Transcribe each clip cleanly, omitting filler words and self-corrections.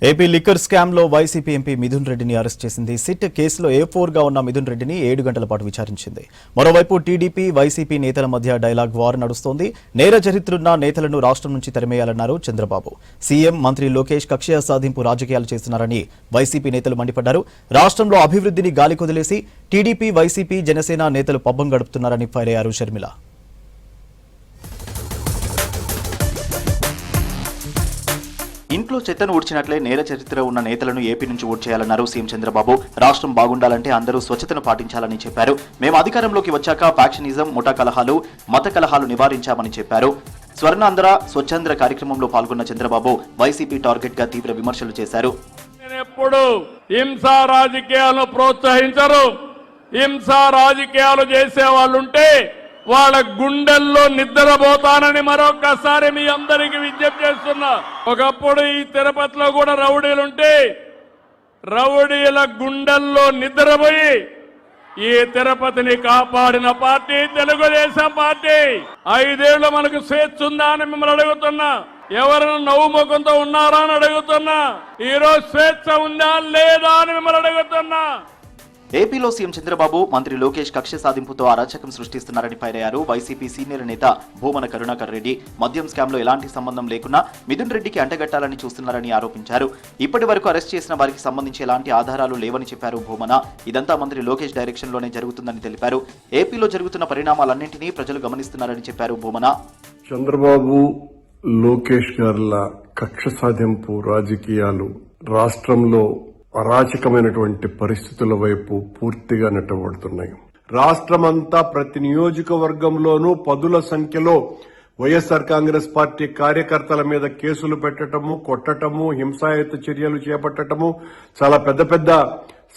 AP liquor scam లో YCP MP Mithun రెడ్డిని arrest చేసింది. సిట్ కేసులో A4 గా ఉన్న మిథున్ రెడ్డిని 7 గంటల పాటు విచారించింది. మరోవైపు టీడీపీ వైసీపీ నేతల మధ్య డైలాగ్ వార్ నడుస్తోంది. నేర చరిత్రున్న నేతలను రాష్ట్రం నుంచి తరిమేయాలన్నారు చంద్రబాబు. సీఎం మంత్రి లోకేష్ కక్ష సాధింపు రాజకీయాలు చేస్తున్నారని వైసీపీ నేతలు మండిపడ్డారు. రాష్ట్రంలో అభివృద్ధిని గాలికొదిలేసి టీడీపీ వైసీపీ జనసేన నేతలు పబ్బం గడుపుతున్నారని ఫైర్ అయ్యారు షర్మిల. ఇంట్లో చెత్తను ఊడ్చినట్లే నేర చరిత్ర ఉన్న నేతలను ఏపీ నుంచి ఊడ్చేయాలన్నారు సీఎం చంద్రబాబు. రాష్ట్రం బాగుండాలంటే అందరూ స్వచ్ఛతను పాటించాలని చెప్పారు. మేము అధికారంలోకి వచ్చాక ఫ్యాక్షనిజం, ముఠా కలహాలు, మత కలహాలు నివారించామని చెప్పారు. స్వర్ణాంధ్ర స్వచ్ఛాంధ్ర కార్యక్రమంలో పాల్గొన్న చంద్రబాబు వైసీపీ టార్గెట్ గా తీవ్ర విమర్శలు చేశారు. ఎప్పుడు హింసా రాజకీయాలను ప్రోత్సహించరు. హింసా రాజకీయాలు చేసే వాళ్ళుంటే వాళ్ళ గుండెల్లో నిద్రపోతానని మరొకసారి మీ అందరికీ విజ్ఞప్తి చేస్తున్నా. ఒకప్పుడు ఈ తిరుపతిలో కూడా రౌడీలుంటే రౌడీల గుండెల్లో నిద్రపోయి ఈ తిరుపతిని కాపాడిన పార్టీ తెలుగుదేశం పార్టీ. 5 ఏళ్లు మనకు స్వేచ్ఛ ఉందా అని మిమ్మల్ని అడుగుతున్నా. ఎవరైనా నవ్వు ముఖంతో ఉన్నారా అని అడుగుతున్నా. ఈరోజు స్వేచ్ఛ ఉందా లేదా అని మిమ్మల్ని అడుగుతున్నా. ఏపీలో సీఎం చంద్రబాబు, మంత్రి లోకేష్ కక్ష సాధింపుతో అరాచకం సృష్టిస్తున్నారని ఫైర్ అయ్యారు. వైసీపీ సీనియర్ నేత భూమన కరుణాకర్ రెడ్డి మద్యం స్కామ్ లో ఎలాంటి సంబంధం లేకున్నా మిథున్ రెడ్డికి అంటగట్టాలని చూస్తున్నారని ఆరోపించారు. ఇప్పటి వరకు అరెస్ట్ చేసిన వారికి సంబంధించి ఎలాంటి ఆధారాలు లేవని చెప్పారు భూమన. ఇదంతా మంత్రి లోకేష్ డైరెక్షన్ లోనే జరుగుతుందని తెలిపారు. ఏపీలో జరుగుతున్న పరిణామాలన్నింటినీ ప్రజలు గమనిస్తున్నారని చెప్పారు భూమన. చంద్రబాబు, లోకేష్ గార్ల కక్ష సాధింపు రాజకీయాలు రాష్ట్రంలో అరాచకమైనటువంటి పరిస్థితుల వైపు పూర్తిగా నెట్టబడుతున్నాయి. రాష్ట్రమంతా ప్రతి నియోజకవర్గంలోనూ పదుల సంఖ్యలో వైఎస్ఆర్ కాంగ్రెస్ పార్టీ కార్యకర్తల మీద కేసులు పెట్టడము, కొట్టడము, హింసాయుత చర్యలు చేపట్టడము, చాలా పెద్ద పెద్ద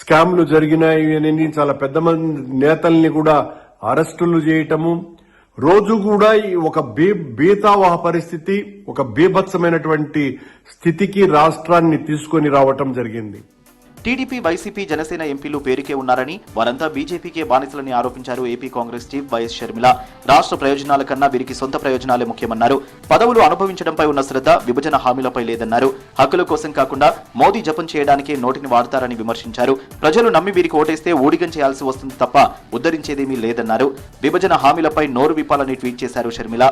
స్కామ్లు జరిగినాయని చాలా పెద్ద మంది నేతల్ని కూడా అరెస్టులు చేయటము, రోజు కూడా ఒక బీతావహ పరిస్థితి, ఒక బీభత్సమైనటువంటి స్థితికి రాష్ట్రాన్ని తీసుకొని రావటం జరిగింది. టీడీపీ, వైసీపీ, జనసేన ఎంపీలు పేరుకే ఉన్నారని, వారంతా బీజేపీకే బానిసలని ఆరోపించారు AP Congress chief YS Sharmila. రాష్ట్ర ప్రయోజనాల కన్నా వీరికి సొంత ప్రయోజనాలే ముఖ్యమన్నారు. పదవులు అనుభవించడంపై ఉన్న శ్రద్ధ విభజన హామీలపై లేదన్నారు. హక్కుల కోసం కాకుండా మోదీ జపం చేయడానికే నోటిని వాడతారని విమర్శించారు. ప్రజలు నమ్మి వీరికి ఓటేస్తే ఊడిగం చేయాల్సి వస్తుంది తప్ప ఉద్ధరించేదేమీ లేదన్నారు. విభజన హామీలపై నోరు విప్పాలని ట్వీట్ చేశారు షర్మిల.